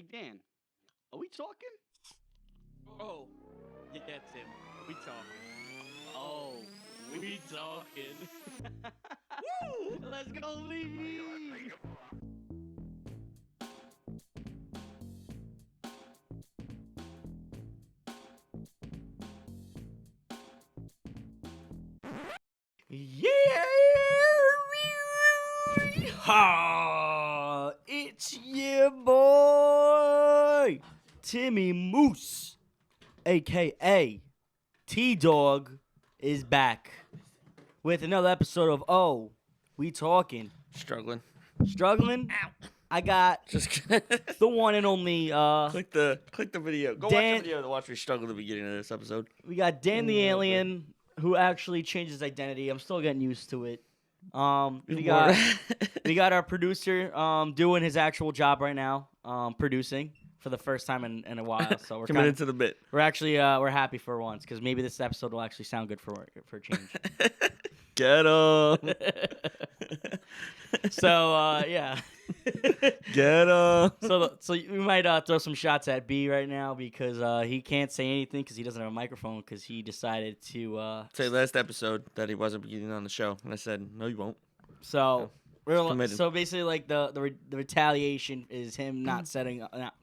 Hey Dan, are we talking? Oh, yeah, Tim. We talking. Oh, we talking. Woo! Let's go, Lee. Ha! It's your boy, Timmy Moose, aka T Dog, is back with another episode of Oh, We Talking. Struggling. Struggling? I got Just the one and only, click the video. Go watch Dan- the video to watch me struggle at the beginning of this episode. we got Dan the Alien, who actually changed his identity. I'm still getting used to it. We got our producer doing his actual job right now, producing for the first time in a while. So we're committed to the bit. we're actually we're happy for once because maybe this episode will actually sound good for a change. Get him. So yeah. Get him. So we might throw some shots at B right now because he can't say anything because he doesn't have a microphone because he decided to Say last episot that he wasn't beginning on the show, and I said, "No, you won't." So committed. so basically, like the retaliation is him not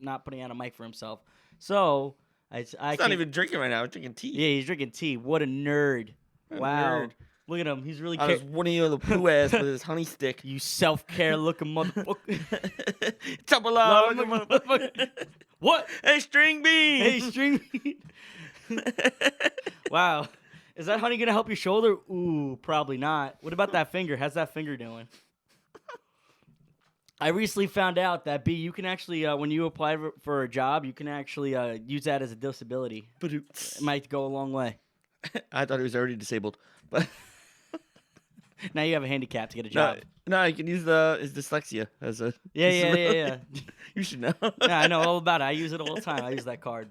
not putting out a mic for himself. So He's not even drinking right now. He's drinking tea. Yeah, he's drinking tea. What a nerd! What a Wow, nerd. look at him. He's really I was one of you the poo ass with his honey stick. you self-care looking motherfucker. Top of love, motherfucker. What? Hey, string bean. Hey, string bean. Wow. Is that honey gonna help your shoulder? Ooh, probably not. What about that finger? How's that finger doing? I recently found out that B, you can actually, when you apply for a job, you can actually use that as a disability. It might go a long way. I thought he was already disabled, but Now you have a handicap to get a job. no, you can use his dyslexia as a Yeah. You should know. Yeah, I know all about it. I use it all the time. I use that card.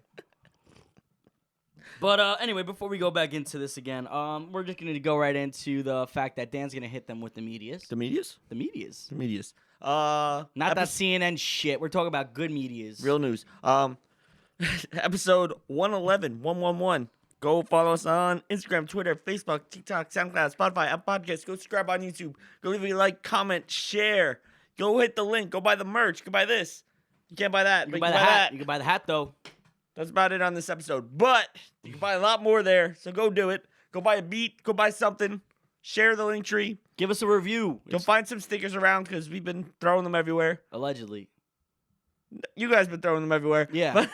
But anyway, before we go back into this again, we're just going to go right into the fact that Dan's going to hit them with the medias. The medias? The medias. The medias. Not that CNN shit. We're talking about good medias. Real news. Episode 111. Go follow us on Instagram, Twitter, Facebook, TikTok, SoundCloud, Spotify, Apple Podcasts. Go subscribe on YouTube. Go leave a like, comment, share. Go hit the link. Go buy the merch. Go buy this. You can't buy that. You but can buy the hat. You can buy the hat, though. That's about it on this episode. But you can buy a lot more there, so go do it. Go buy a beat. Go buy something. Share the link tree. Give us a review. Go find some stickers around because we've been throwing them everywhere. Allegedly. You guys been throwing them everywhere. Yeah.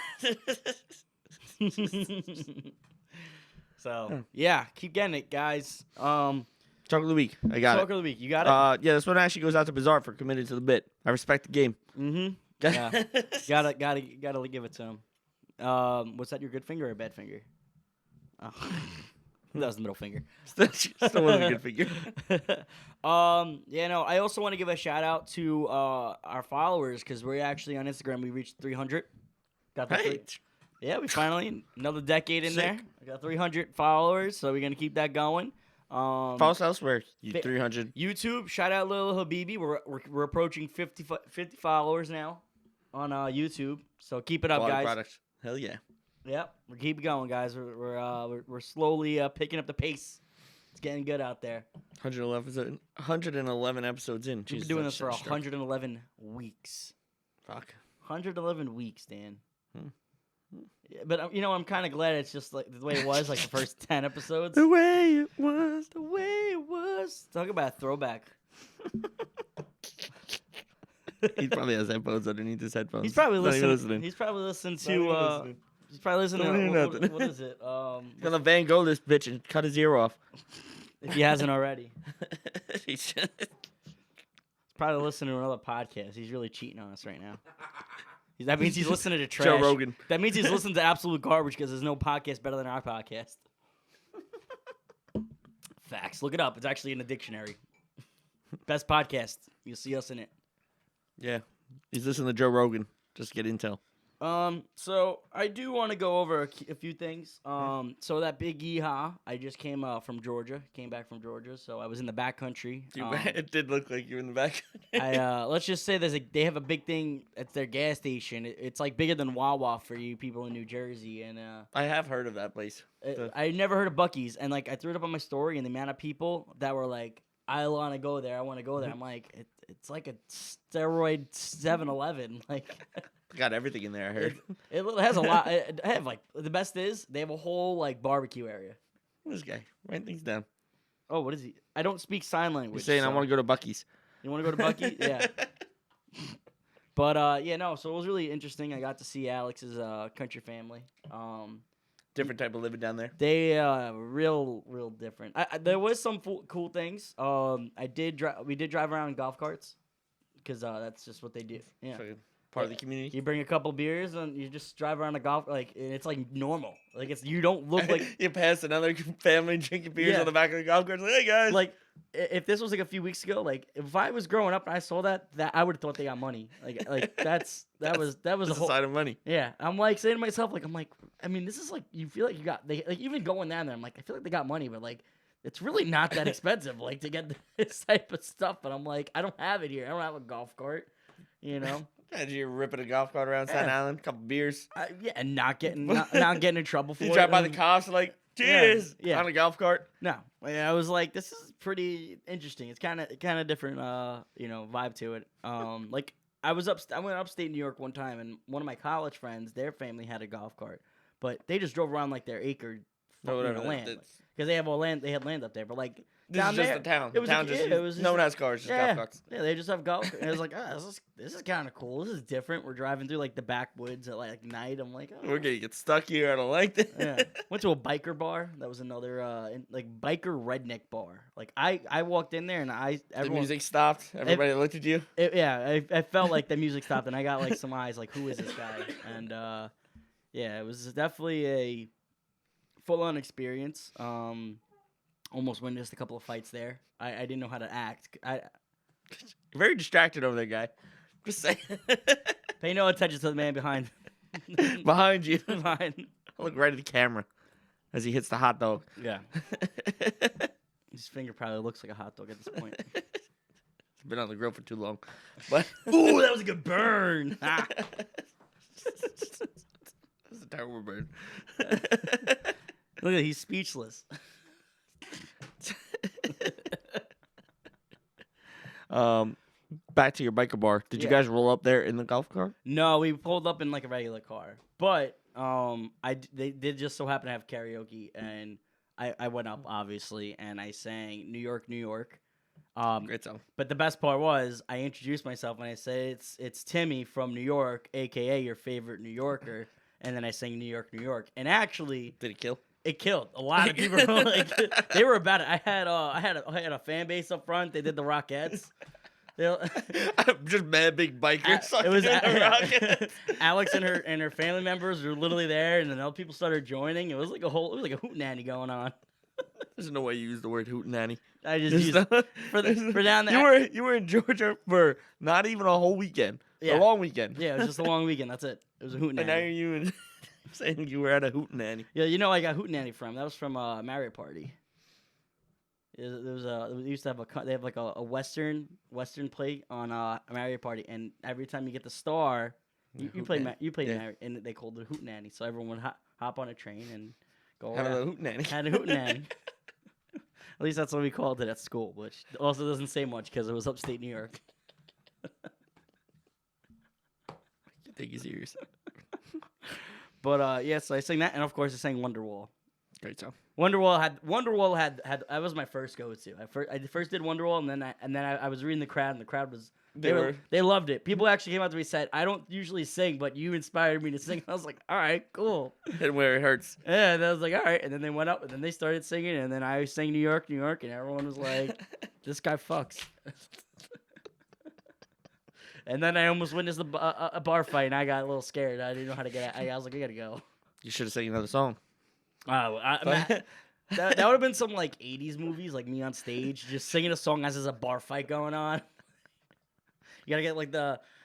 So, yeah, keep getting it, guys. Talk of the week. I got Talk of the week. You got it? Yeah, this one actually goes out to Bizarre for committed to the bit. I respect the game. Mm-hmm. Yeah. gotta give it to him. Was that your good finger or a bad finger? Oh. That was the middle finger. Still wasn't a good figure. Yeah, no, I also want to give a shout out to our followers because we're actually on Instagram. We reached 300. Got the Right. Yeah, we finally another decade in Sick. there. I got 300 followers, so we're gonna keep that going. Follow us elsewhere. You 300. YouTube, shout out Lil Habibi. We're approaching 50 followers now on YouTube. So keep it up, Quality guys. products. Hell yeah. Yep, we're keep going, guys. We're slowly picking up the pace. It's getting good out there. 111 episodes in. We've Jesus, been doing this that's for such a 111 weeks. Fuck. 111 weeks, Dan. Hmm. Yeah, but I'm kind of glad it's just like the way it was, like the first 10 episodes. The way it was. The way it was. Talk about a throwback. He probably has headphones underneath his headphones. He's probably Not even listening. He's probably listening Not even to. listening. He's probably listening Don't hear to. nothing. What is it? He's gonna Van Gogh this bitch and cut his ear off. If he hasn't already, He should. he's probably listening to another podcast. He's really cheating on us right now. That means he's listening to trash. Joe Rogan. That means he's listening to absolute garbage because there's no podcast better than our podcast. Facts. Look it up. It's actually in the dictionary. Best podcast. You'll see us in it. Yeah. He's listening to Joe Rogan. Just get intel. So I do want to go over a few things. So that big yeehaw, I just came back from Georgia. So I was in the back country. It did look like you were in the back. Let's just say they have a big thing at their gas station. It's like bigger than Wawa for you people in New Jersey, and I have heard of that place. I never heard of Buc-ee's, and like I threw it up on my story, and the amount of people that were like, I want to go there. I'm like, it's like a steroid 7-Eleven. Like, Got everything in there, I heard. it has a lot. I have like the best is they have a whole like barbecue area. This guy writing things down. Oh, what is he? I don't speak sign language. You're saying I want to go to Buc-ee's. You want to go to Buc-ee's? Yeah. But yeah, no. So it was really interesting. I got to see Alex's country family. Different type of living down there. They real different. There was some cool things. We did drive around in golf carts because that's just what they do. Yeah. Fucking part of the community. You bring a couple beers and you just drive around a golf and it's like normal. Like you don't look like you pass another family drinking beers on the back of the golf cart. Like, hey guys. Like if this was like a few weeks ago, like if I was growing up and I saw that I would have thought they got money. Like that was a whole sign of money. Yeah, I'm like saying to myself, like I mean, this is like you feel like they like even going down there. I'm like I feel like they got money, but like it's really not that expensive, like to get this type of stuff. But I'm like I don't have it here. I don't have a golf cart, you know. Imagine you're ripping a golf cart around Staten Island, a couple beers. Yeah, and not getting in trouble for it. You drive by the cops like, cheers, on a golf cart. No, I was like, this is pretty interesting. It's kind of different, vibe to it. Like I went upstate New York one time, and one of my college friends, their family had a golf cart, but they just drove around like their acre land because they have land. They had land up there, but like. This is just the town. It was no one has cars, just golf carts. Yeah, they just have golf. And it was like, this is kind of cool. This is different. We're driving through like the backwoods at like night. I'm like, we're gonna get stuck here. I don't like this. Yeah. Went to a biker bar. That was another biker redneck bar. Like I walked in there and the music stopped. Everybody looked at you. I felt like the music stopped and I got like some eyes like, who is this guy? And yeah, it was definitely a full-on experience. Almost witnessed a couple of fights there. I didn't know how to act. You're very distracted over there, guy. Just saying. Pay no attention to the man behind. Behind you. Behind. Look right at the camera as he hits the hot dog. Yeah. His finger probably looks like a hot dog at this point. It's been on the grill for too long. But ooh, that was a good burn. That's a terrible burn. Look at he's speechless. Back to your biker bar. Did you guys roll up there in the golf cart? No, we pulled up in like a regular car. But they did just so happen to have karaoke, and I went up obviously, and I sang New York, New York. Great song. But the best part was I introduced myself and I said it's Timmy from New York, aka your favorite New Yorker, and then I sang New York, New York, and actually did it kill? It killed. A lot of people were like, they were about it. I had a fan base up front. They did the Rockettes. I'm just mad big bikers. It was Alex and her family members were literally there, and then other people started joining. It was like a hootenanny going on. There's no way you use the word hootenanny. I just used for down there. You were in Georgia for not even a whole weekend. Yeah. A long weekend. Yeah, it was just a long weekend. That's it. It was a hootenanny. And now you're saying you were at a hootenanny. Yeah, I got hootenanny from. That was from a Marriott party. They used to have they have like a Western plate on a Marriott party, and every time you get the star, you play Marriott, and they called it a hootenanny. So everyone would hop on a train and go have around. a hootenanny. Had a hootenanny. At least that's what we called it at school, which also doesn't say much because it was upstate New York. I take you serious. But so I sang that, and of course I sang Wonderwall. Great song. Wonderwall had that was my first go-to. I first did Wonderwall, and then I was reading the crowd, and the crowd was they loved it. People actually came up to me and said, "I don't usually sing, but you inspired me to sing." I was like, "All right, cool." And where it hurts. Yeah, and I was like, "All right," and then they went up, and then they started singing, and then I sang New York, New York, and everyone was like, "This guy fucks." And then I almost witnessed a bar fight, and I got a little scared. I didn't know how to get out. I was like, "I gotta go." You should have sang another song. Oh, that would have been some like 80s movies, like me on stage just singing a song as there's a bar fight going on. You gotta get like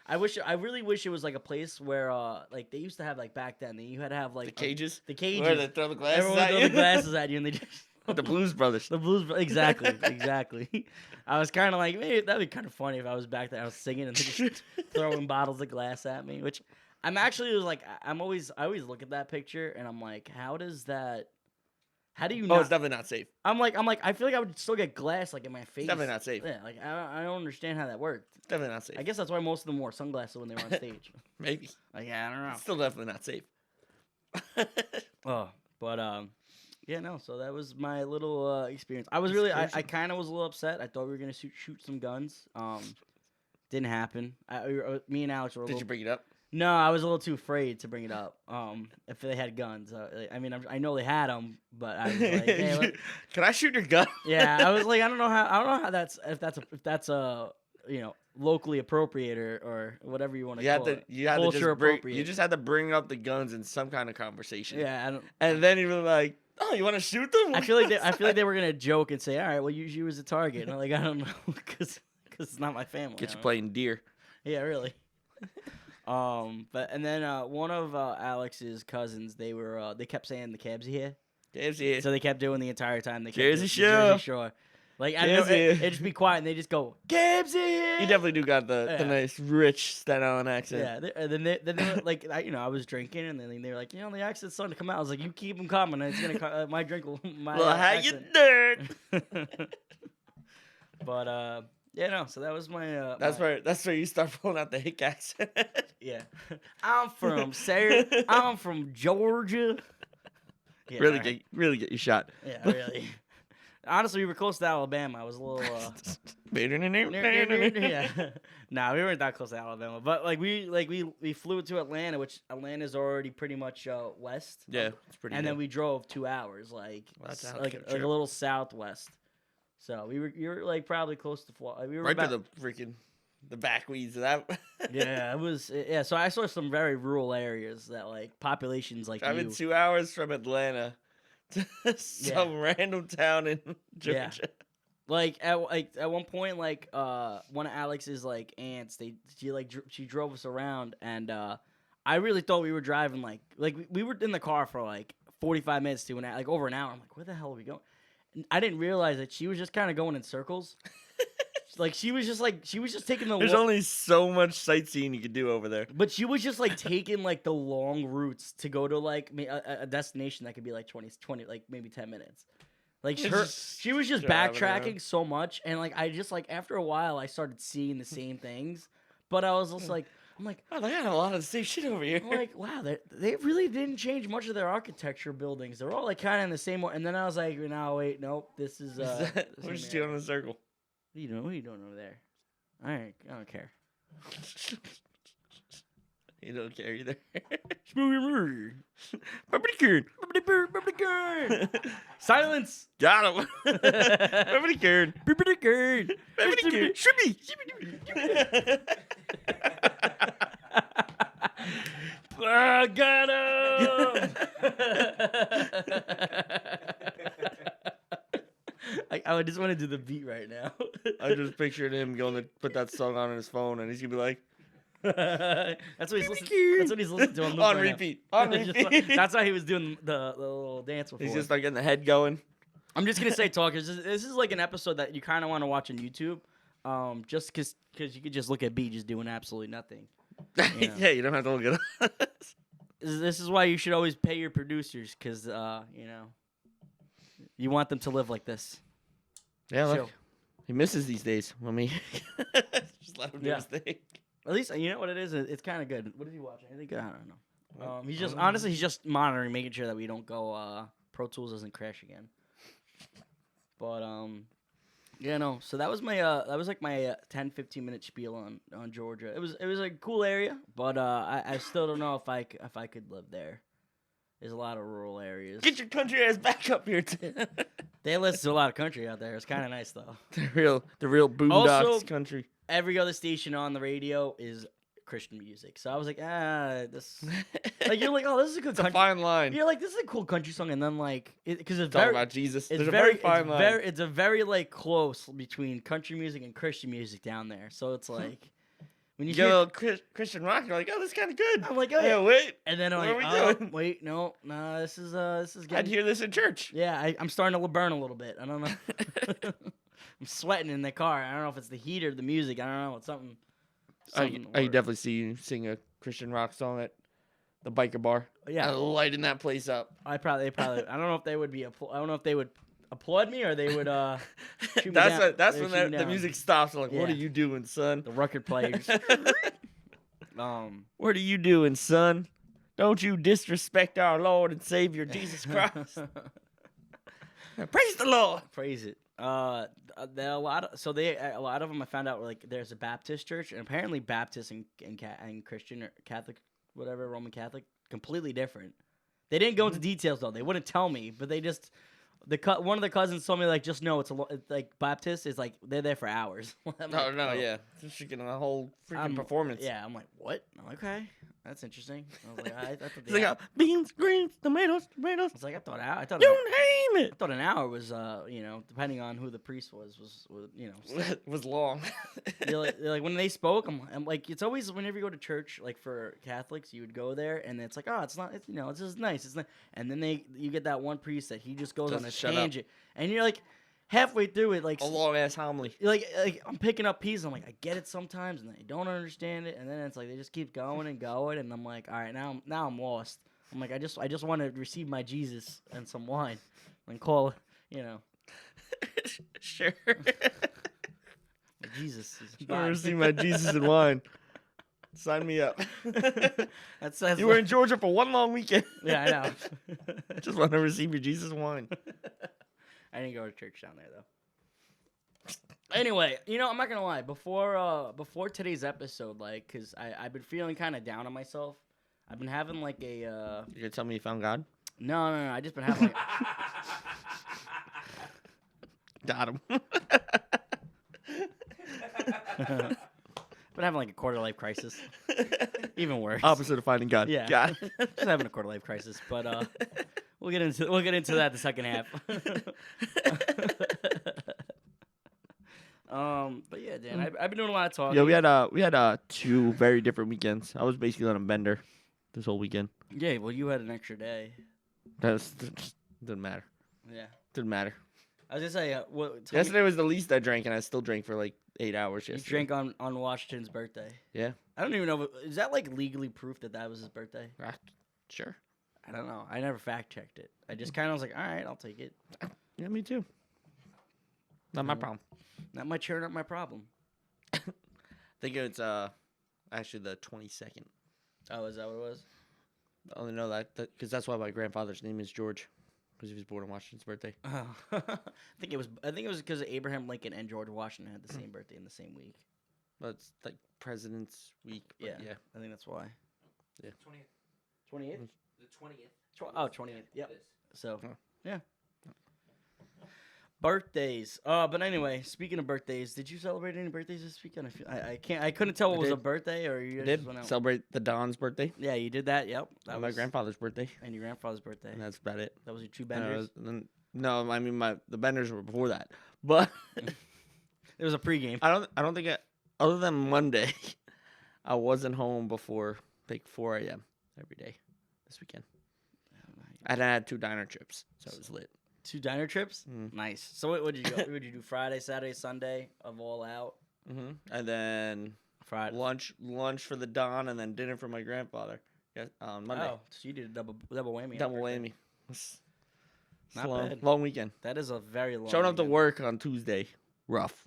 I really wish it was like a place where like they used to have like back then. You had to have like The cages. the cages. Where they throw the glasses Everyone at throw you. the glasses at you, and they just The Blues Brothers. the blues. Exactly. I was kind of like, maybe that'd be kind of funny if I was back there, I was singing and they just throwing bottles of glass at me. Which I'm actually was like, I always look at that picture and I'm like, how do you Oh, not? it's definitely not safe. I'm like, I feel like I would still get glass like in my face. It's definitely not safe. Yeah, like I don't understand how that worked. It's definitely not safe. I guess that's why most of them wore sunglasses when they were on stage. Maybe. Like, yeah, I don't know. It's still definitely not safe. Oh, but yeah, no. So that was my little experience. I was really, I kind of was a little upset. I thought we were gonna shoot some guns. Didn't happen. Me and Alex were. Did you bring it up? No, I was a little too afraid to bring it up. If they had guns, I mean, I know they had them, but I was like, hey, can I shoot your gun? yeah, I was like, I don't know how that's if that's a locally appropriate or whatever you want to call it. You had to Culture just bring, appropriate. you just had to bring up the guns in some kind of conversation. Yeah, I don't. And then you were like, "Oh, you want to shoot them?" I feel like they were gonna joke and say, "All right, well, use you as a target." And I'm like, I don't know, because it's not my family. Get you I playing deer. don't- Yeah, really. But and then one of Alex's cousins, they kept saying the cabs here, KFC. so they kept doing the entire time. They kept Jersey doing the Shore. Jersey Shore. Like I know, Jersey. it'd just be quiet, and they just go, "Cabs here." You definitely do got the Yeah. nice, rich Staten Island accent. Yeah, and then they were like, I was drinking, and then they were like, the accent's starting to come out. I was like, you keep them coming. It's gonna my drink will my. Well, how accent. you doing? But yeah, no. So that was my. That's where you start pulling out the hick accent. Yeah, I'm from Georgia. Yeah, really alright. get you shot. Yeah, really. Honestly, we were close to Alabama. I was a little. Yeah. Nah, we weren't that close to Alabama, but we flew to Atlanta, which Atlanta's already pretty much west. Yeah, it's pretty. And good. then we drove 2 hours, like That's a hell like of a a trip. little southwest. So you were like probably close to Florida. We were right about, to the freaking the backweeds of that. yeah, it was yeah. So I saw some very rural areas that like populations like Driving you. 2 hours from Atlanta to some random town in Georgia. Yeah. Like at one point, like one of Alex's like aunts, she drove us around, and I really thought we were driving like we were in the car for like 45 minutes to like over an hour. I'm like, where the hell are we going? And I didn't realize that she was just kind of going in circles. Like she was just taking the. There's only so much sightseeing you could do over there. But she was just like taking like the long routes to go to like a destination that could be like 20 like maybe 10 minutes. Like she was just driving backtracking around. so much, and like I just like after a while I started seeing the same things, but I was just like I'm like Oh, they got a lot of the same shit over here. I'm like wow, they really didn't change much of their architecture buildings. They're all like kind of in the same way. And then I was like, no wait, nope, this is We're just doing a circle. What are you doing over there? All right, I don't care. You don't care either. Silence. Got him. Everybody cared. Everybody cared. Shimmy. Got him. I just want to do the beat right now. I just pictured him going to put that song on his phone, and he's gonna be like, That's what he's listening. That's what he's listening to on, loop on right now. repeat, on Just repeat. like- that's why he was doing the little dance before. He's just like getting the head going. I'm just gonna say, talkers. This is like an episode that you kind of want to watch on YouTube, just because you could just look at B just doing absolutely nothing. Yeah. Yeah, you don't have to look it up. This is why you should always pay your producers, because you want them to live like this. Yeah, look, Chill. he misses these days. Let me just let him do Yeah. his thing. At least you know what it is. It's kind of good. What is he watching? I think I don't know. He's just honestly he's just monitoring, making sure that we don't go. Pro Tools doesn't crash again. But yeah, no. So that was my like my 10-15 minute spiel on Georgia. It was a cool area, but I still don't know if I could live there. There's a lot of rural areas. Get your country ass back up here, Tim. They listen to a lot of country out there. It's kind of nice though. the real boondocks Also- country. Every other station on the radio is Christian music. So I was like, this. Like you're like, oh, this is a good It's a country. fine line. You're like, this is a cool country song, and then like, because it's Talk very, about Jesus. it's There's very, a very fine line. it's a very like close between country music and Christian music down there. So it's like, When you get a hear, little Christian rock, you're like, oh, this is kind of good. I'm like, oh yeah, yeah. wait. And then I'm What are like, we oh, doing? wait, no, this is I'd getting. hear this in church. Yeah, I'm starting to burn a little bit. I don't know. I'm sweating in the car. I don't know if it's the heat or the music. I don't know. It's something. I definitely see you sing a Christian rock song at the biker bar. Yeah, lighting that place up. they probably. I don't know if they would be. I don't know if they would applaud me or they would. Shoot me that's down. that's They when would shoot me the down. music stops. I'm like, what Yeah. are you doing, son? The record players. What are you doing, son? Don't you disrespect our Lord and Savior Jesus Christ. Praise the Lord. Praise it. A lot of them I found out were like there's a Baptist church and apparently Baptist and Christian or Catholic, whatever, Roman Catholic, completely different. They didn't go into details though. They wouldn't tell me, but they just one of the cousins told me like just know it's like Baptist is like they're there for hours. I'm like, No, yeah, just getting a whole freaking performance. Yeah, I'm like, what? I'm like, okay, that's interesting. I was like, I thought It's like beans, greens, tomatoes. It's like I thought You name it. I thought an hour was, depending on who the priest was It was long. they're like when they spoke, I'm like, it's always whenever you go to church, like for Catholics, you would go there and it's like, oh, it's not, it's it's just nice, it's not, and then you get that one priest that he just goes on a tangent, and you're like halfway through it, like a long ass homily. like I'm picking up pieces. I'm like, I get it sometimes, and I don't understand it, and then it's like they just keep going and going, and I'm like, all right, now I'm lost. I'm like, I just want to receive my Jesus and some wine, and call, Sure. my Jesus. Is I receive my Jesus and wine. Sign me up. That's You were in Georgia for one long weekend. Yeah, I know. Just want to receive your Jesus wine. I didn't go to church down there though. Anyway, I'm not gonna lie. Before today's episode, like, cause I've been feeling kind of down on myself. I've been having like a. You gonna tell me you found God? No. I just been having. Got him. Been having like a quarter life crisis. Even worse. Opposite of finding God. Yeah. God. Just having a quarter life crisis, but we'll get into that the second half. But yeah, Dan, I've been doing a lot of talking. Yeah, we had 2 very different weekends. I was basically on a bender this whole weekend. Yeah, well, you had an extra day. Didn't matter. Yeah. Didn't matter. I was gonna say, Yesterday was the least I drank, and I still drank for like 8 hours you yesterday. drank on Washington's birthday. Yeah. I don't even know. Is that like legally proof that was his birthday? Sure. I don't know. I never fact checked it. I just kind of was like, all right, I'll take it. Yeah, me too. Not my problem. Not my chair, not my problem. I think it's actually the 22nd. Oh, is that what it was? I only know that because that's why my grandfather's name is George, because he was born on Washington's birthday. Oh. I think it was because Abraham Lincoln and George Washington had the same birthday in the same week. But it's like President's Week. But yeah. I think that's why. Yeah. 20th? 20th? The 20th. 20th. Yep. So, Oh. yeah. Birthdays. But anyway, speaking of birthdays, did you celebrate any birthdays this weekend? I couldn't tell what was a did. birthday or you I just did went out. celebrate the Don's birthday. Yeah, you did that. Yep. That And my was grandfather's birthday. and your grandfather's birthday. And that's about it. That was your 2 And benders. no, I mean the benders were before that. But It was a pregame. I don't think other than Monday, I wasn't home before like 4 a.m. every day this weekend. And I had 2 diner trips, so it was lit. 2 diner trips. Mm. Nice. So what did you go? What did you do? Friday, Saturday, Sunday of all out. Mm-hmm. And then Friday. lunch for the Don, and then dinner for my grandfather. Yeah, on Monday. Oh, so you did a double whammy. Double on birthday. whammy. It's Not long, bad. long weekend. That is a very long. Showing up to weekend. work on Tuesday, rough.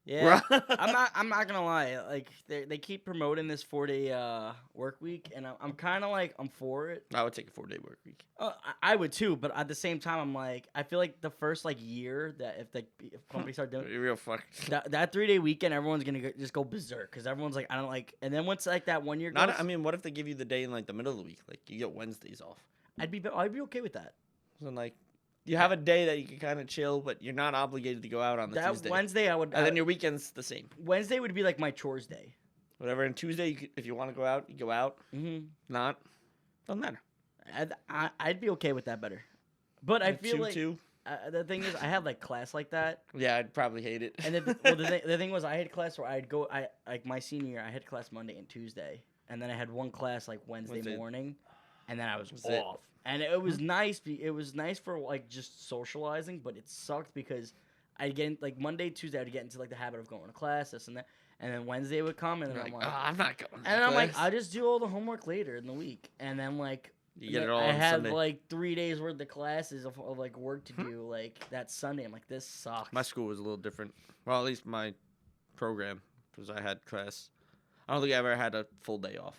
Yeah, I'm not gonna lie. Like they keep promoting this 4-day work week, and I'm kind of like I'm for it. I would take a 4-day work week. I would too, but at the same time, I'm like I feel like the first like year that if companies start doing You're real fucked. that 3-day weekend, everyone's gonna just go berserk because everyone's like I don't like. And then once like that 1 year goes, I mean, what if they give you the day in like the middle of the week? Like you get Wednesdays off. I'd be okay with that. So like, you have a day that you can kind of chill, but you're not obligated to go out on the That Tuesday. Wednesday, I would. And then your weekend's the same. Wednesday would be like my chores day. Whatever. And Tuesday, if you want to go out, you go out. Mm-hmm. Not, doesn't matter. I'd be okay with that better. But I Like feel like 2-2. the thing is, I had like class like that, Yeah, I'd probably hate it. and the thing was, I had class where I'd go. I like my senior year, I had class Monday and Tuesday, and then I had one class like Wednesday morning, and then I was Was it? off. And it was nice. It was nice for like just socializing, but it sucked because I'd get like Monday, Tuesday, I'd get into like the habit of going to class, this and that, and then Wednesday would come, and then You're I'm like, like, oh, I'm not going. and then I'm like, I just do all the homework later in the week, and then like. You get it all I on had Sunday. like 3 days worth of classes of like work to do like that Sunday. I'm like, this sucks. My school was a little different. Well, at least my program, because I had class. I don't think I ever had a full day off,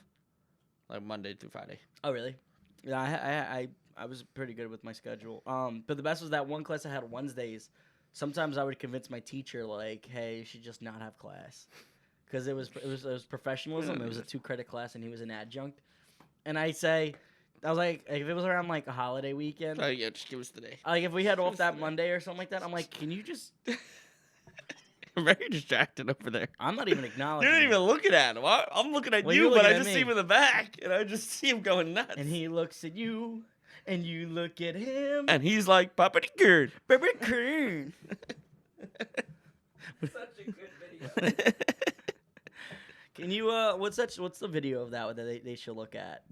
like Monday through Friday. Oh really? Yeah, I was pretty good with my schedule. But the best was that one class I had Wednesdays. Sometimes I would convince my teacher like, hey, you should just not have class, because it was professionalism. It was a 2-credit class, and he was an adjunct. And I was like, if it was around like a holiday weekend, Oh yeah, just give us the day. like if we had off that Monday or something like that, I'm like, can you just? I'm very distracted over there. I'm not even You're acknowledging. not it. even looking at him. I'm looking at Well, you, you're but looking I at just me. see him in the back, and I just see him going nuts. And he looks at you, and you look at him. And he's like, Papa Good. Baby Kern. Such a good video. Can you what's the video of that they should look at?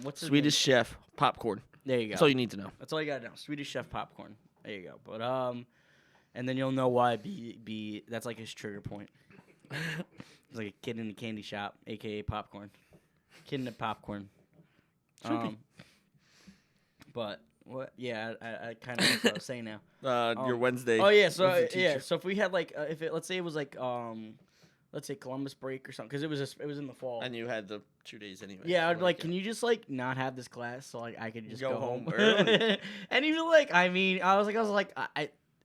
What's his Swedish chef popcorn. name? There you go. That's all you need to know. That's all you gotta know. Swedish Chef popcorn. There you go. But and then you'll know why B that's like his trigger point. He's like a kid in a candy shop, aka popcorn. Kid in a popcorn. But what? Yeah, I kind of know what I was saying now. Your Wednesday. Oh yeah, with so the yeah, teacher. so if we had like let's say it was like let's say Columbus break or something, because it was in the fall. And you had the 2 days anyway. Yeah, I'd be so, like, can you just like not have this class so like I could just Go go home home early. And he was like, I mean, I was like,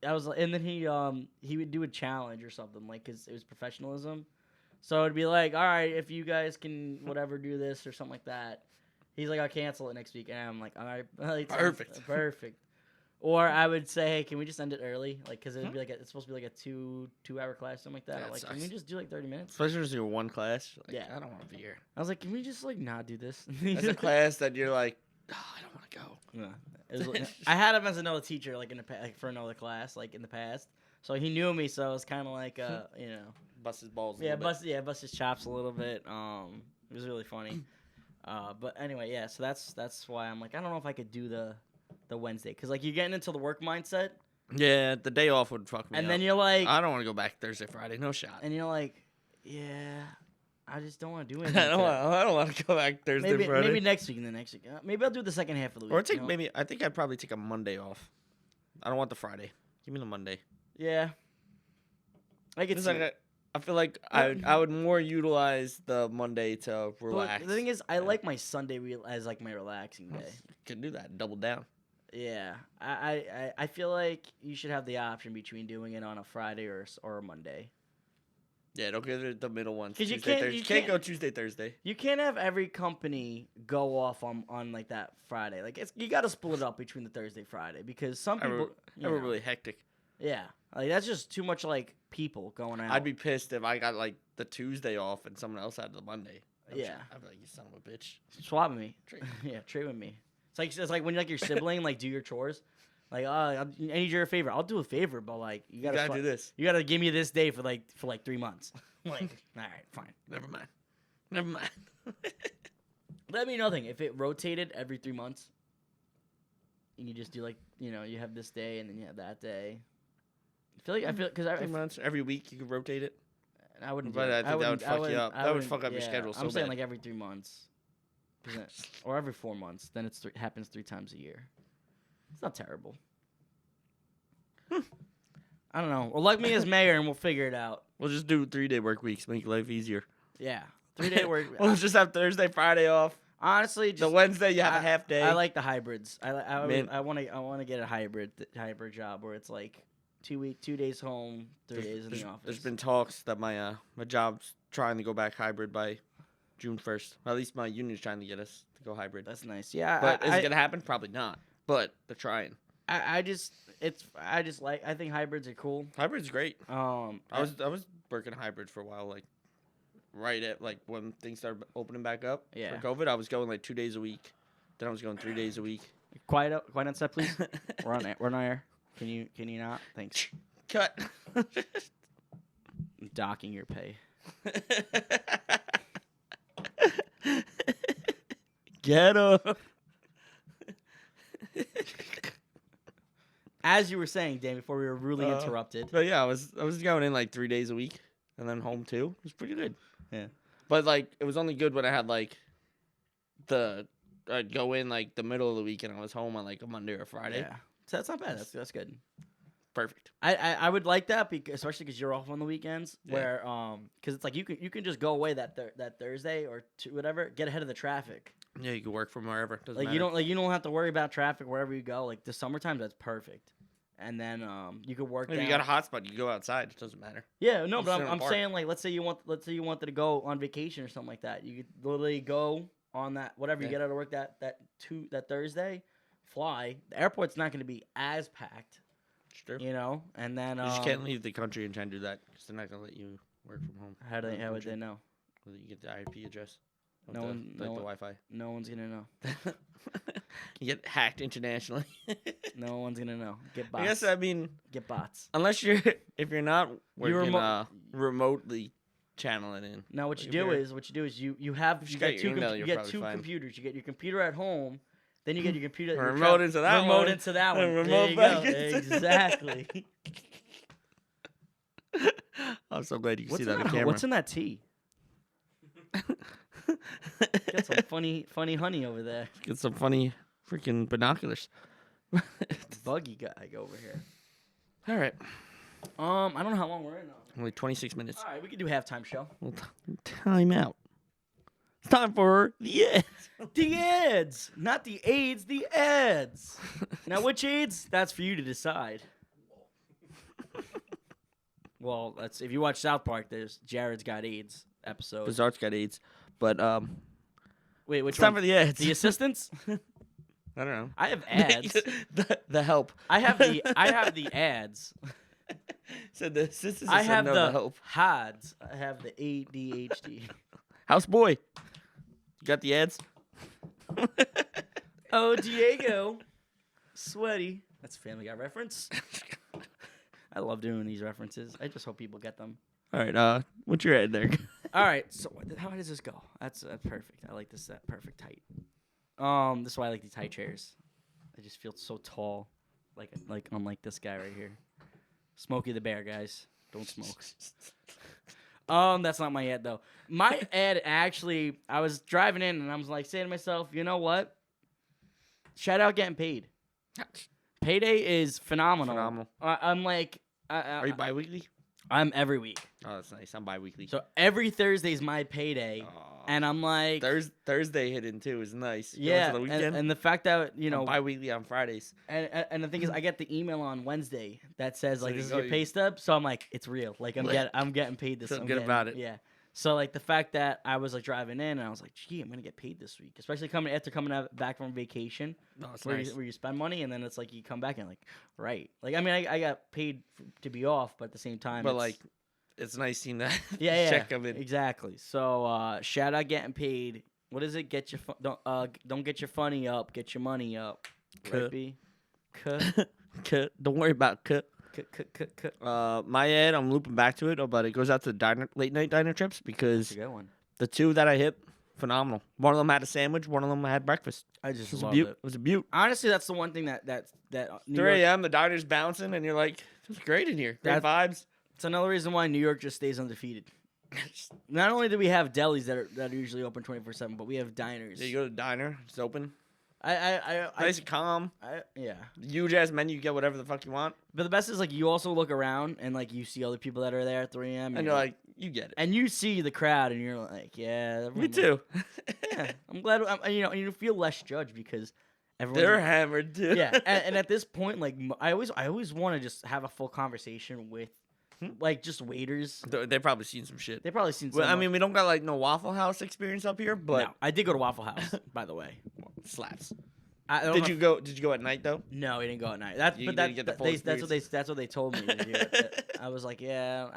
I was, and then he would do a challenge or something like, cause it was professionalism, so it'd be like, all right, if you guys can whatever do this or something like that. He's like, I'll cancel it next week, and I'm like, all right, Perfect. perfect. Or I would say, hey, can we just end it early? Like, cause it'd be like it's supposed to be like a 2-hour class, something like that. That Like, can we sucks. just do like 30 minutes? Especially if you're one class. Like, Yeah. I don't want to be here. I was like, can we just like not do this? That's a class that you're like, oh, I don't want to go. Yeah. It was, I had him as another teacher, like in the like for another class, like in the past. So he knew me, so it was kind of like, you know, Bust his balls. a yeah, little bit. bust his chops a little bit. It was really funny. But anyway, yeah. So that's why I'm like, I don't know if I could do the Wednesday, because like you're getting into the work mindset, Yeah, the day off would fuck me and up. then you're like, I don't want to go back Thursday, Friday. No shot. and you're like, yeah, I just don't want to do I anything. don't today. want. I don't want to go back Thursday, Maybe Friday. maybe next week and the next week. Maybe I'll do the second half of the week. Or take you know? maybe. I think I'd probably take a Monday off. I don't want the Friday. Give me the Monday. Yeah. I could It's see like it. I feel like I would more utilize the Monday to relax. But the thing is, I like my Sunday as like my relaxing day. Can do that. Double down. Yeah, I feel like you should have the option between doing it on a Friday or a Monday. Yeah, don't get it the middle ones. 'Cause you Tuesday, can't- Thursday. you Can't can't- go Tuesday, Thursday. You can't have every company go off on like that Friday. Like you got to split it up between the Thursday Friday, because some people, you Ever know, really hectic. yeah, like that's just too much like people going out. I'd be pissed if I got like the Tuesday off and someone else had the Monday. Yeah. I'd be like, you son of a bitch. swap with me. Trade. Yeah, trade with me. It's like when like your sibling like do your chores. Like, I need your favor. I'll do a favor, but like you You gotta, gotta do this. You gotta give me this day for like 3 months. Like, all right, fine. Never mind. Never mind. That'd be nothing if it rotated every 3 months. And you just do like, you know, you have this day and then you have that day. I feel because 3 months every week you could rotate it. I wouldn't. But do I it. think that would fuck you wouldn't- up. I That would wouldn't- fuck up your yeah, schedule so I'm saying bad. like every 3 months, or every 4 months. Then it's happens 3 times a year. It's not terrible. I don't know. Well, elect me as mayor and we'll figure it out. We'll just do 3-day work weeks, make life easier. Yeah, 3-day work. We'll just have Thursday, Friday off. Honestly, The just Wednesday you have a half day. I like the hybrids. I Man. want to get a hybrid job where it's like 2 days home, 3 days in the office. There's been talks that my job's trying to go back hybrid by June 1st. At least my union's trying to get us to go hybrid. That's nice. Yeah, But is it gonna happen? Probably not. But they're trying. I think hybrids are cool. Hybrid's great. I I was working hybrid for a while, like right at like when things started opening back up Yeah. for COVID. I was going like 2 days a week. Then I was going 3 days a week. quiet on set, please. We're on air. Can you not? Thanks. Cut. I'm docking your pay. Get him. As you were saying, Dan, before we were rudely interrupted. But yeah, I was going in like 3 days a week and then home too. It was pretty good. Yeah. But like it was only good when I had like I'd go in like the middle of the week and I was home on like a Monday or Friday. Yeah. So that's not bad. That's good. Perfect. I would like that especially because you're off on the weekends, Yeah. where because it's like you can just go away that Thursday or whatever, get ahead of the traffic. Yeah, you can work from wherever. Doesn't Like matter. you don't have to worry about traffic wherever you go. Like the summertime, that's perfect. And then you could work. If down. you got a hotspot, you can go outside. It doesn't matter. Yeah, no, You but sit in I'm the park. saying like let's say you wanted to go on vacation or something like that. You could literally go on that whatever you Yeah. get out of work that Thursday, fly. The airport's not going to be as packed, It's true. you know. And then You just can't leave the country and try and do that because they're not gonna let you work from home. how in the would country. they know? Well, you get the IP address. of No the, one- like no the one- Wi-Fi. No one's gonna know. You get hacked internationally. No one's gonna know. Get I bots. guess I mean Get bots. unless if you're not working remotely channeling in. Now what Like, you if do you're- is you have If you you got get your two email, you you're get probably two fine. computers. You get your computer at home, then you get your computer your Remote into that remote one, into that one. and There remote you back go. into- Exactly. I'm so glad you can see that on that, camera. what's in that tea? Got some funny honey over there. Get some funny freaking binoculars. Buggy guy over here. All right, I don't know how long we're in on. only 26 minutes. All right, we can do halftime show. Well, time out. It's time for the ads. The ads, not the AIDS, the ads. Now, which AIDS? That's for you to decide. Well, that's if you watch South Park. There's Jared's got AIDS episode. Bizarre's got AIDS, but Wait, which it's time one? for the ads. The assistants? I don't know. I have ads. the help. I have the ads. Said the assistants. I said have no, the help. HODs. I have the ADHD. House boy. You got the ads? Oh, Diego. Sweaty. That's a Family Guy reference. I love doing these references. I just hope people get them. All right. What's your ad there? All right. So how does this go? That's perfect. I like this perfect height. This is why I like these high chairs. I just feel so tall, like unlike this guy right here. Smokey the Bear, guys. Don't smoke. That's not my ad though. My ad actually, I was driving in and I was like saying to myself, you know what? Shout out getting paid. Payday is phenomenal. Phenomenal. I'm like, Are you bi-weekly? I'm every week. Oh, that's nice. I'm bi-weekly. So every Thursday is my payday, Aw. and I'm like, Thursday hidden too is nice. Going yeah, to the weekend. and the fact that you know, I'm bi-weekly on Fridays. and the thing is, I get the email on Wednesday that says So like you this is go- your pay stub. So I'm like, it's real. Like Lit. I'm getting paid this. Feel I'm good getting- about it. Yeah. So like the fact that I was like driving in and I was like, gee, I'm gonna get paid this week, especially coming back from vacation, No, it's where, nice. where you spend money and then it's like you come back and like, right. Like I mean, I got paid to be off, but at the same time, But it's- like, it's nice seeing that yeah, check come in. exactly. So shout out getting paid. What is it? Get your don't get your funny up, get your money up. Cut. Right, B? Cut. Cut. Don't worry about cut. Cut. My ad, I'm looping back to it, but it goes out to late night diner trips That's because a good one. the two that I hit, phenomenal. One of them had a sandwich. One of them had breakfast. I It just was a love beaut. it. It was a beaut. Honestly, that's the one thing that New 3 York, a.m. The diner's bouncing, and you're like, it's great in here. Great vibes. it's another reason why New York just stays undefeated. Not only do we have delis that are usually open 24/7, but we have diners. Yeah, you go to the diner, it's open, I nice and calm. yeah. Huge ass menu, you get whatever the fuck you want, But the best is like you also look around and like you see other people that are there at 3 a.m. and you're like, you get it. and you see the crowd and you're like, yeah, Me everyone- too. Yeah, I'm glad. You feel less judged because everyone's They're hammered too. yeah. And at this point, like I always want to just have a full conversation with like just waiters. They probably seen some shit. They probably seen. Well, I someone- mean, we don't got like no Waffle House experience up here, but no, I did go to Waffle House, by the way. slaps. I don't Did know you go? Did you go at night though? No, we didn't go at night. That's You but didn't get the full that's what they told me to do. I was like, yeah,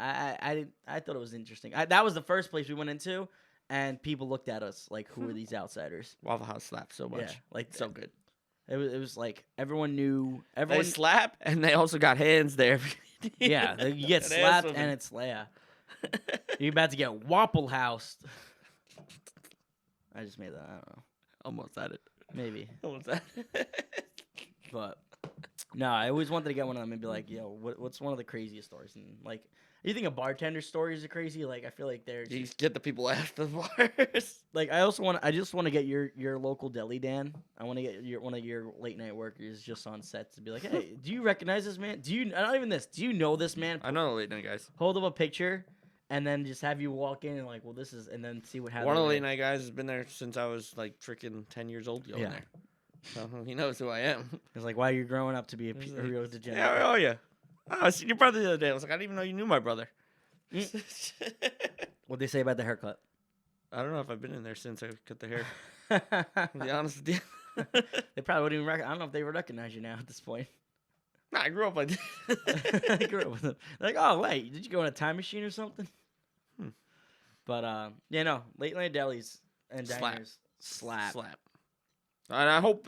I thought it was interesting. That was the first place we went into, and people looked at us like, who are these outsiders? Waffle House slaps so much. Yeah, like So good. It was like everyone knew. They Everyone. slap, and they also got hands there. Yeah, you get An slapped ass and it's you're about to get wapple housed. I just made that. I don't know. Almost at it. Maybe, Almost at it. but no. I always wanted to get one of them and be like, yo, what's one of the craziest stories? And like, you think a bartender stories are crazy? Like, I feel like they're You just, get the people after the bars. like I just want to get your local deli, Dan. I want to get one of your late night workers just on set to be like, hey, do you recognize this man? Not even this? Do you know this man? I know the late night guys. Hold up a picture, and then just have you walk in and like, well, this is, and then see what happens. One of the late night guys has been there since I was like freaking 10 years old going Yeah. there. So he knows who I am. It's like, why are you growing up to be a He's Rio like, degenerate? Yeah, oh yeah. Oh, I seen your brother the other day. I was like, I didn't even know you knew my brother. What'd they say about the haircut? I don't know if I've been in there since I cut the hair. To be honest with you. They probably wouldn't even I don't know if they would recognize you now at this point. Nah, I grew up like I grew up with them. They're like, oh wait, did you go in a time machine or something? Hmm. But yeah, no, late night delis and Slap. diners slap. Slap. And I hope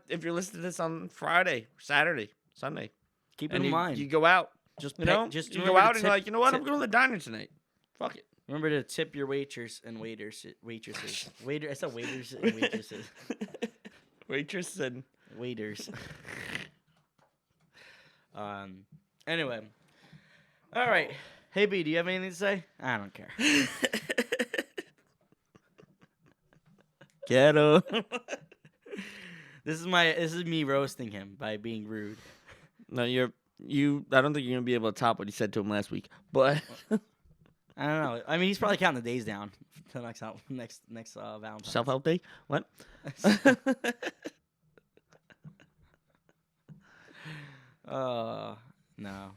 if you're listening to this on Friday, Saturday, Sunday, Keep it and in you, mind. you go out, just you know, just you remember go to out and tip- you're like, you know what, I'm tip- going to the diner tonight. Fuck it. Remember to tip your waitresses. I said waiters and waitresses. Waitress and Waiters. Anyway. All right. Hey B, do you have anything to say? I don't care. Get him. This is me roasting him by being rude. No, I don't think you're gonna be able to top what he said to him last week. But I don't know. I mean, he's probably counting the days down to next Valentine's. self-help day. What? No.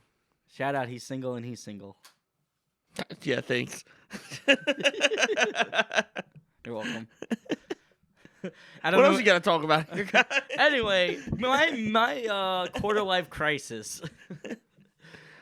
Shout out, he's single and he's single. Yeah, thanks. You're welcome. What else you gotta talk about? Anyway, my quarter life crisis.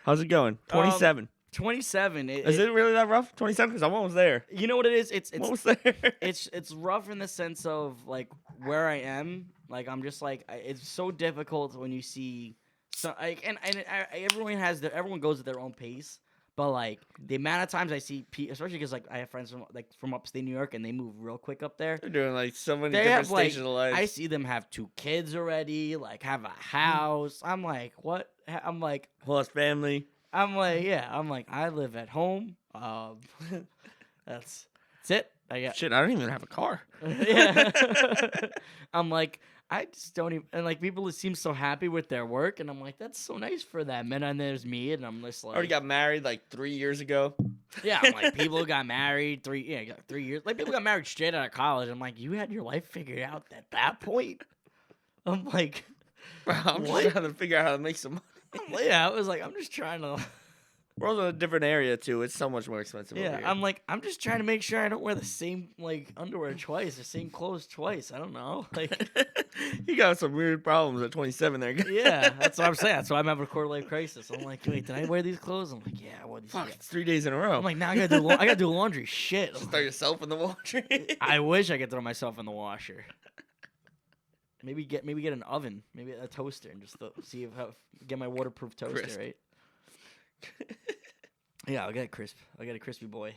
How's it going? 27. 27. Is it really that rough? 27? Because I'm almost there. You know what it is? It's Almost there. it's rough in the sense of like where I am. Like I'm just like it's so difficult when you see so like everyone goes at their own pace. But like the amount of times I see, especially because like I have friends from upstate New York and they move real quick up there. They're doing like so many They different have like stages of life. I see them have 2 kids already, like have a house. I'm like, what? Plus family. Yeah. I'm like, I live at home. That's it. I got Shit, I don't even have a car. yeah. I'm like, I just don't even, and like people seem so happy with their work, and I'm like, that's so nice for them. And then there's me, and I'm just like, Already got married like 3 years ago. yeah, I'm like people who got married 3 years, like people got married straight out of college. I'm like, you had your life figured out at that point. I'm like, Bro, I'm What? just trying to figure out how to make some money. yeah, I was like, I'm just trying to. We're also in a different area too. It's so much more expensive. over Yeah, here. I'm like, I'm just trying to make sure I don't wear the same like underwear twice, the same clothes twice. I don't know, like. You got some weird problems at 27 there. Yeah, that's what I'm saying. That's why I'm having a quarter life crisis. I'm like, wait, did I wear these clothes? I'm like, yeah, I wore these. Fuck, Yeah. it's 3 days in a row. I'm like, now I gotta do laundry. Shit. Just throw yourself in the washer. I wish I could throw myself in the washer. Maybe get an oven, maybe a toaster, and just see get my waterproof toaster, Crisp. right? Yeah, I'll get a crispy boy.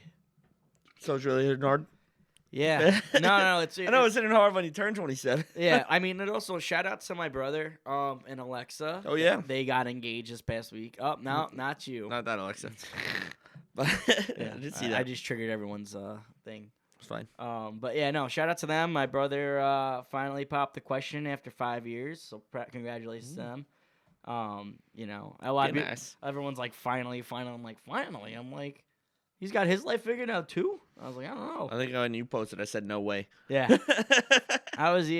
So it's really hitting hard. Yeah. No, it's I know it's hitting hard when you turn 27. yeah. I mean, and also shout out to my brother, and Alexa. Oh yeah. They got engaged this past week. Oh no, not you. Not that Alexa. But Yeah, I did see that. I just triggered everyone's thing. It's fine. But yeah, no, shout out to them. My brother finally popped the question after 5 years, so congratulations to them. You know, a lot of people, Nice. everyone's like, finally. I'm like, finally. I'm like, he's got his life figured out too. I was like, I don't know. I think when you posted, I said no way. Yeah, I was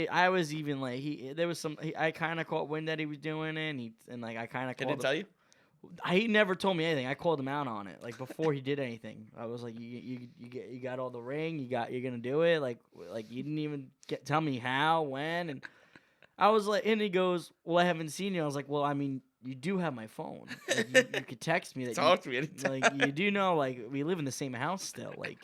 even like, I kind of caught wind that he was doing it, and like I kind of I didn't tell you. He never told me anything. I called him out on it, like before he did anything. I was like, you got all the ring. You're gonna do it. Like you didn't even tell me how, when, and I was like, and he goes, well, I haven't seen you. I was like, well, I mean, you do have my phone. Like, you could text me that. Talk to me anytime. Like you do know, like we live in the same house still. Like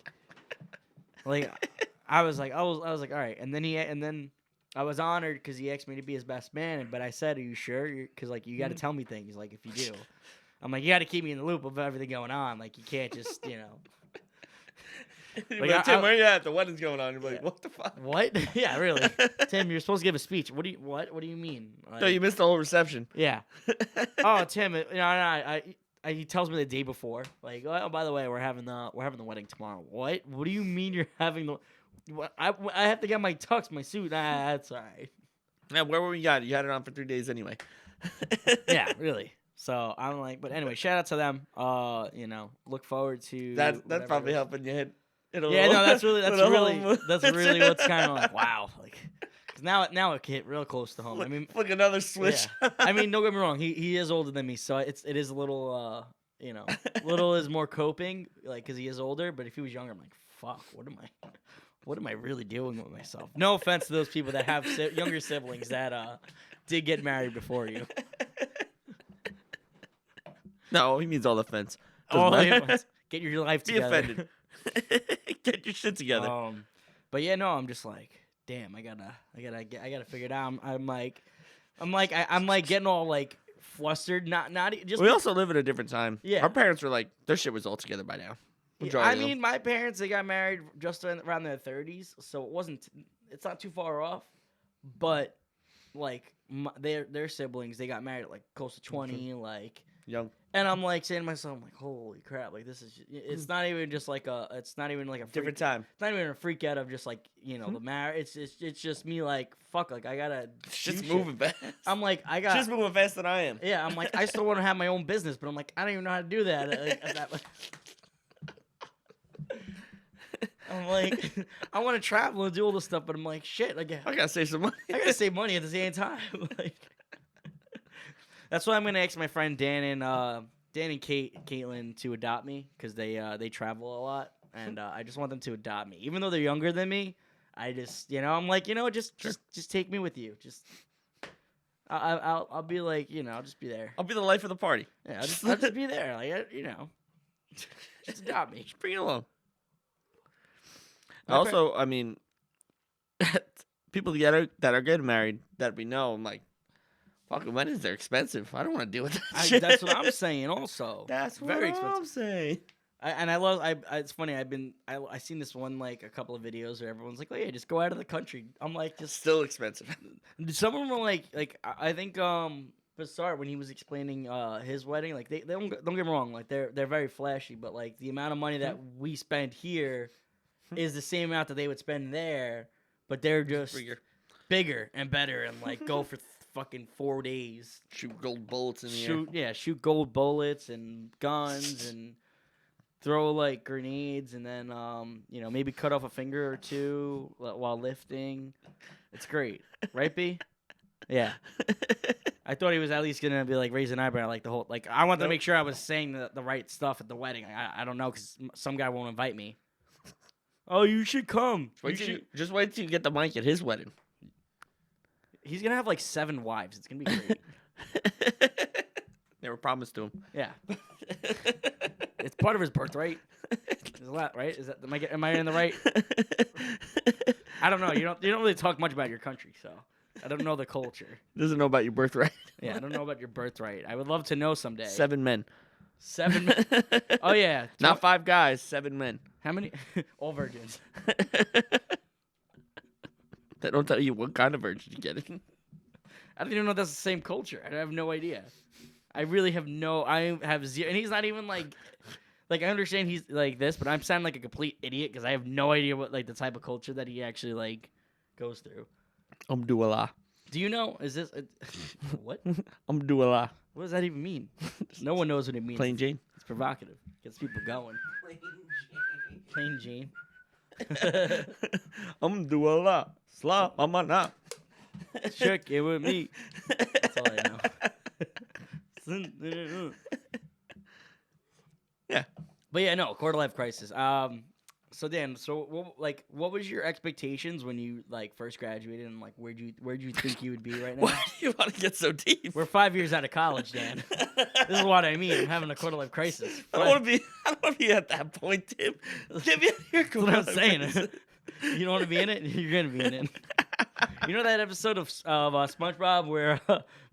I was like, all right. And then I was honored because he asked me to be his best man, but I said, "Are you sure?" Because like you got to tell me things. Like if you do, I'm like you got to keep me in the loop of everything going on. Like you can't just Like, Tim, where you at? The wedding's going on. You're like, Yeah. what the fuck? What? Yeah, really. Tim, you're supposed to give a speech. What do you mean? No, you missed the whole reception. Yeah. Oh, Tim, he tells me the day before, like, oh, by the way, we're having the wedding tomorrow. What? What do you mean you're having the? What? I have to get my tux, my suit. That's all right. Yeah, where were you at? You had it on for 3 days anyway. Yeah, really. So I'm like, but anyway, shout out to them. Look forward to That's whatever probably it is. helping you hit. Yeah, no, that's really that's really what's kind of like wow, like. Now it hit real close to home. I mean, like another switch. Yeah. I mean, don't get me wrong. He is older than me, so it is a little little is more coping, like because he is older. But if he was younger, I'm like, fuck, what am I really doing with myself? No offense to those people that have younger siblings that did get married before you. No, he means all offense. Get your life Be together. offended. Get your shit together. But yeah, no, I'm just like, damn, I gotta figure it out. I'm like getting all like flustered. Not just. We also live at a different time. Yeah. Our parents were like, their shit was all together by now. I mean, my parents, they got married just around their 30s, so it's not too far off. But like their siblings, they got married at like close to 20, like young. And I'm like saying to myself, I'm like, holy crap, like this is. It's not even just like it's not even like a different time. It's not even a freak out of just like the marriage. It's just me like fuck, like I gotta. Just moving fast. I'm like just moving faster than I am. Yeah, I'm like I still want to have my own business, but I'm like I don't even know how to do that. I'm like, I want to travel and do all this stuff, but I'm like, shit. Like, I gotta save some money. I gotta save money at the same time. Like, that's why I'm gonna ask my friend Dan and Caitlin to adopt me because they travel a lot, and I just want them to adopt me, even though they're younger than me. I just I'm like just take me with you. Just I'll be like I'll just be there. I'll be the life of the party. Yeah, I'll just be there. Like just adopt me. Just bring it along. Also, I mean, people that are getting married that we know, I'm like, fucking weddings, they're expensive. I don't want to deal with that shit. That's what I'm saying. Also, that's very what expensive. I'm saying. It's funny. I seen this one like a couple of videos where everyone's like, oh yeah, just go out of the country. I'm like, just still expensive. Some of them were like I think Bassart when he was explaining his wedding, like they don't get me wrong, like they're very flashy, but like the amount of money that we spend here is the same amount that they would spend there, but they're just bigger and better and like go for fucking 4 days. Shoot gold bullets in the air. Yeah, shoot gold bullets and guns and throw like grenades and then maybe cut off a finger or two while lifting. It's great, right, B? Yeah. I thought he was at least gonna be like raising an eyebrow, like the whole like. I wanted to make sure I was saying the right stuff at the wedding. I don't know because some guy won't invite me. Oh, you should come. Just wait till you get the mic at his wedding. He's gonna have like 7 wives. It's gonna be great. They were promised to him. Yeah. It's part of his birthright. There's a lot, right? Is that am I in the right? I don't know. You don't really talk much about your country, so I don't know the culture. Doesn't know about your birthright. Yeah, I don't know about your birthright. I would love to know someday. 7 men. 7 men. Oh yeah. Not 5 guys, 7 men. How many? All virgins. They don't tell you what kind of virgin you're getting. I don't even know if that's the same culture. I have no idea. I really have no. I have zero, and he's not even like I understand he's like this, but I'm sounding like a complete idiot because I have no idea what like the type of culture that he actually like goes through. Umduallah. Do you know? Is this what? Umduallah. What does that even mean? No one knows what it means. Plain Jane. It's provocative. Gets people going. Plain Jane. Umduallah. Sla amana. Check it with me. That's all I know. Yeah. But yeah, no, quarter life crisis. So Dan, what was your expectations when you like first graduated, and like where'd you think you would be right now? Why do you want to get so deep? We're 5 years out of college, Dan. This is what I mean. I'm having a quarter life crisis. I don't want to be at that point, Tim. Give me your That's what I'm saying. You don't want to be in it? You're gonna be in it. You know that episode of SpongeBob where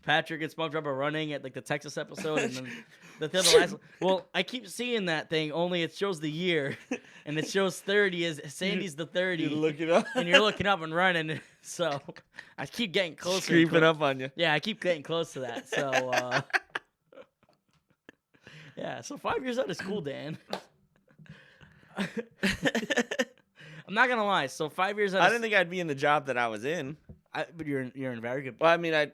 Patrick and SpongeBob are running at like the Texas episode, and then the last. Well, I keep seeing that thing. Only it shows the year, and it shows 30 as Sandy's the 30. You look it up. And you're looking up and running. So I keep getting closer. Creeping up on you. Yeah, I keep getting close to that. So yeah, so 5 years out of school, Dan. I'm not gonna lie. So 5 years out. I didn't think I'd be in the job that I was in. But you're in very good. Well, I mean, I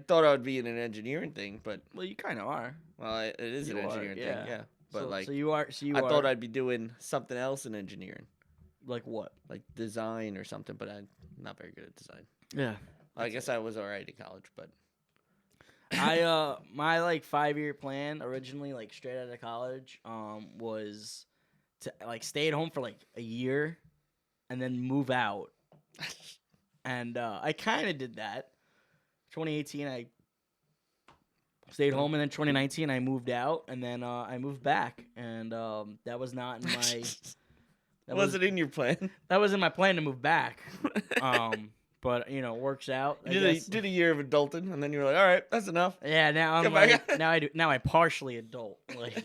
thought I would be in an engineering thing, but Well, you kind of are. well, it is You an are, engineering yeah. thing, yeah. But So you are. I thought I'd be doing something else in engineering, like what? like design or something. But I'm not very good at design. Yeah. I guess I was alright in college, but My like 5-year plan originally, like straight out of college, was to like stay at home for like a year, and then move out. And I kind of did that. 2018, I stayed home, and then 2019, I moved out, and then I moved back, and that was not in my. That was it in your plan? That was in my plan to move back. But you know, works out. I You guess. did a year of adulting, and then you were like, "All right, that's enough." Yeah, now I'm Come back. like now I partially adult. Like,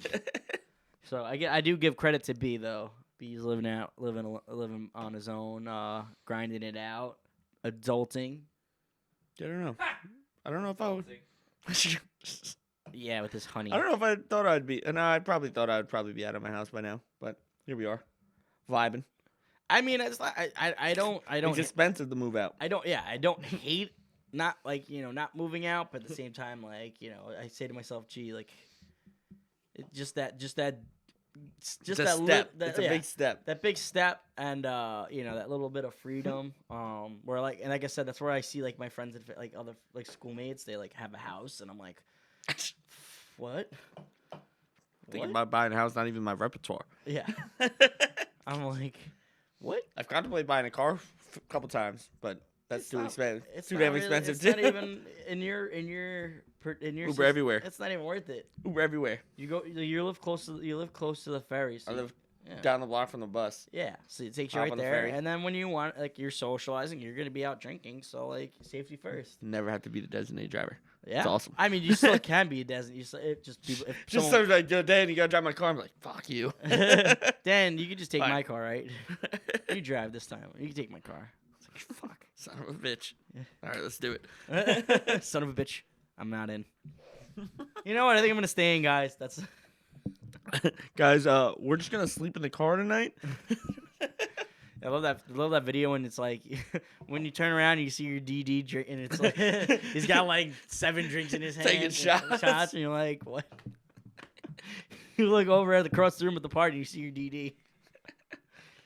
so I do give credit to B though. B's living on his own, grinding it out, adulting. I don't know. I don't know if I would. Yeah, with his honey. I don't know if I thought I'd be. No, I probably thought I'd probably be out of my house by now. But here we are, vibing. I mean, it's like I don't It's expensive to move out. I don't hate not like not moving out, but at the same time like I say to myself, gee, like just that It's a that step. It's It's a big step. that big step, and that little bit of freedom, where like, and like I said, that's where I see like my friends and like other like schoolmates, they like have a house, and I'm like, what? Thinking about buying a house, not even my repertoire. Yeah. I'm like, what? I've contemplated buying a car a couple times, but that's It's too not- expensive. It's too not damn really- expensive It's too. not even in your Uber everywhere. It's not even worth it. Uber everywhere. You live close to the ferry. So I live yeah. down the block from the bus. Yeah, so it takes you Hop right on the there, ferry. and then when you want, like, you're socializing, you're gonna be out drinking, so like safety first. Never have to be the designated driver. Yeah, It's awesome. I mean, you still can be a designated. It just people. If Just someone, so like, yo, Dan, you gotta drive my car. I'm like, fuck you. Dan, you can just take Fine. my car, right? You drive this time. You can take my car. It's like, fuck, Son of a bitch. Yeah. All right, let's do it. son of a bitch. I'm not in. You know what? I think I'm gonna stay in, guys. That's. Guys, we're just gonna sleep in the car tonight. I love that video, and it's like when you turn around and you see your DD drink, and it's like he's got like 7 drinks in his hand, Taking shots. and you're like, what? You look over at across the room at the party, and you see your DD.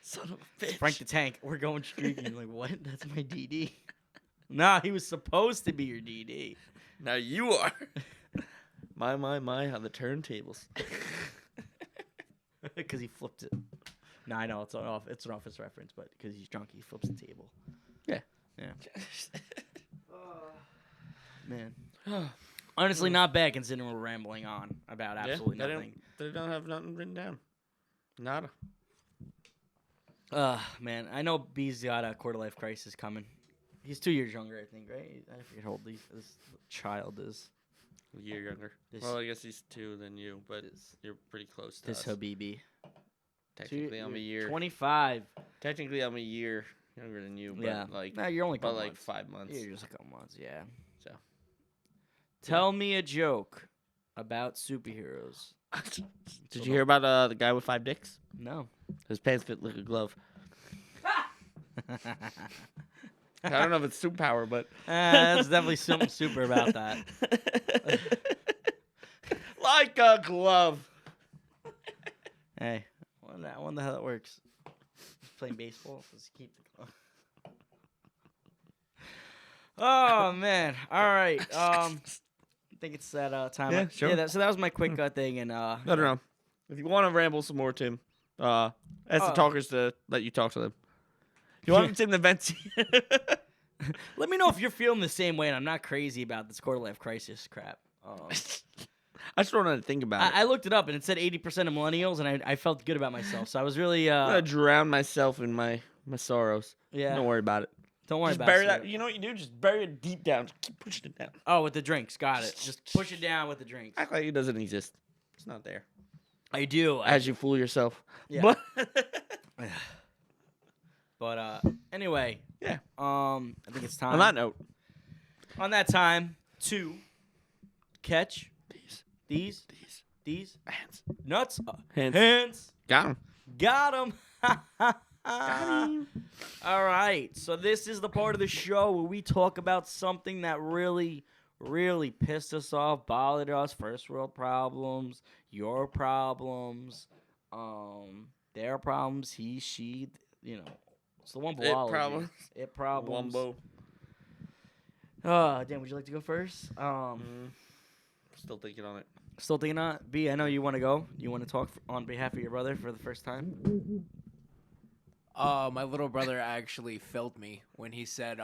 Son of a bitch. Frank the Tank, we're going streaking. You're like, what? That's my DD. Nah, he was supposed to be your DD. Now you are. My, on the turntables. Because he flipped it. No, I know it's an office reference, but because he's drunk, he flips the table. Yeah. Man. Honestly, not bad considering we're rambling on about absolutely they nothing. They don't have nothing written down. Nada. Man, I know B's got a quarter life crisis coming. He's 2 years younger, I think, right? I forget how old this child is. A year younger. This- Well, I guess he's 2 than you, but This- you're pretty close to This us. Habibi. Technically, I'm a year. 25. Technically, I'm a year younger than you, but Yeah. like, No, you're only a but couple like months. 5 months. Yeah, you're just a couple months, yeah. So. Tell me a joke about superheroes. Did you hear about the guy with 5 dicks? No. His pants fit like a glove. I don't know if it's superpower, but That's definitely something super about that. like a glove. Hey, I wonder how that works. Playing baseball, let's keep the glove. Oh man! All right. I think it's that time. Yeah, sure. Yeah. So that was my quick thing, and I don't know. If you want to ramble some more, Tim, ask the talkers to let you talk to them. If you want Tim to vent, Let me know if you're feeling the same way, and I'm not crazy about this quarter life crisis crap. I just don't know to think about it. I looked it up, and it said 80% of millennials, and I felt good about myself. So I was really I'm gonna drown myself in my sorrows. yeah. Don't worry about it. Don't worry Just about bury it. that. You know what you do? Just bury it deep down. Just keep pushing it down. Oh, with the drinks. Got it. Just push it down with the drinks. Act like it doesn't exist. It's not there. I do. As you fool yourself. Yeah. But But anyway. Yeah. I think it's time. on that note, On that time to catch these these hands. nuts. Hands. Got him. Got him. Got him. All right. So this is the part of the show where we talk about something that really, really pissed us off, bothered us. First world problems, your problems, their problems. He, she. You know, it's the one below. problems. It problems. Wumbo. Dan, would you like to go first? Still thinking on it. Still thinking on it? B, I know you want to go. You want to talk on behalf of your brother for the first time? My little brother actually felt me when he said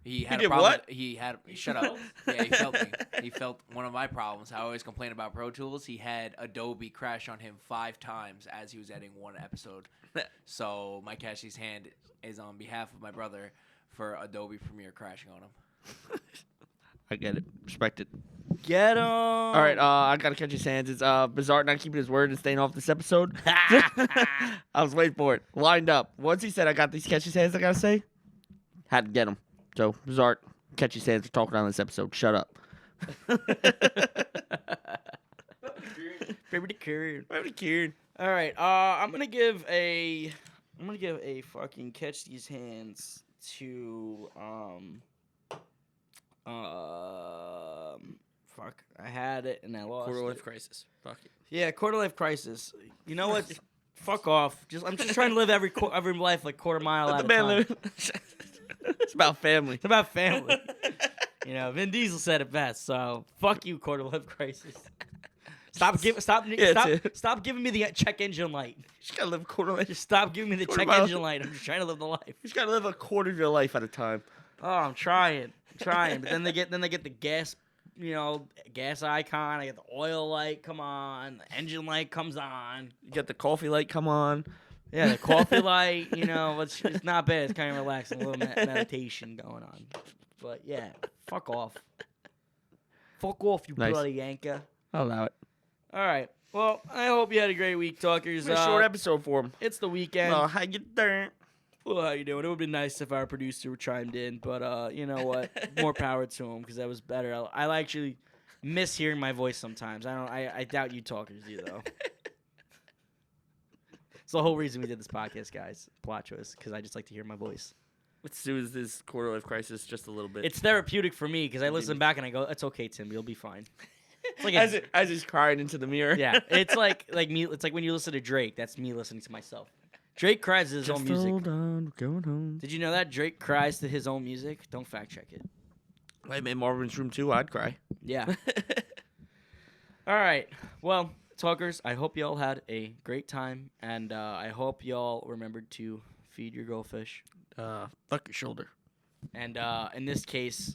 he had did a problem. what? He had shut up. Yeah, he felt me. He felt one of my problems. I always complain about Pro Tools. He had Adobe crash on him 5 times as he was editing one episode. So my Cashy's hand is on behalf of my brother for Adobe Premiere crashing on him. I get it. Respect it. Get him! All right, I gotta catch his hands. It's Bizarre not keeping his word and staying off this episode. I was waiting for it. Lined up. Once he said I got these catch his hands, I gotta say, had to get him. So Bizarre, catch his hands. We're talking on this episode. Shut up. Favorite cured. Nobody cared. All right. I'm gonna give a fucking catch these hands to fuck. I had it and I lost Quarter it. life crisis. Fuck it. Yeah, quarter life crisis. You know what? Fuck off. I'm just trying to live every life like quarter mile Let at the a man time. live. It's about family. It's about family. You know, Vin Diesel said it best. So fuck you, quarter life crisis. Stop giving me the check engine light. You just gotta live a quarter life. Just stop giving me the Quarter check mile. engine light. I'm just trying to live the life. You just gotta live a quarter of your life at a time. Oh, I'm trying. But then they get the gas, gas icon. I get the oil light. Come on, the engine light comes on. You get the coffee light. Come on. Yeah, the coffee light. It's not bad. It's kind of relaxing. A little meditation going on. But yeah, fuck off. Fuck off, you Nice. bloody yanker. I'll allow it. All right. Well, I hope you had a great week, talkers. It's a short episode for him. It's the weekend. Well, how you doing? Well, how you doing? It would be nice if our producer chimed in, but you know what? More power to him because that was better. I actually miss hearing my voice sometimes. I doubt you talkers do though. It's the whole reason we did this podcast, guys. Plot twist, because I just like to hear my voice. Let's soothe this quarter life crisis just a little bit. It's therapeutic for me because I listen back and I go, "It's okay, Tim. You'll be fine." It's like as he's crying into the mirror. yeah, it's like me. It's like when you listen to Drake. That's me listening to myself. Drake cries to his Just own music. hold on, we're going home. Did you know that Drake cries to his own music? Don't fact check it. If I made Marvin's Room 2, I'd cry. Yeah. All right. Well, talkers, I hope y'all had a great time, and I hope y'all remembered to feed your goldfish. Fuck your shoulder. And in this case,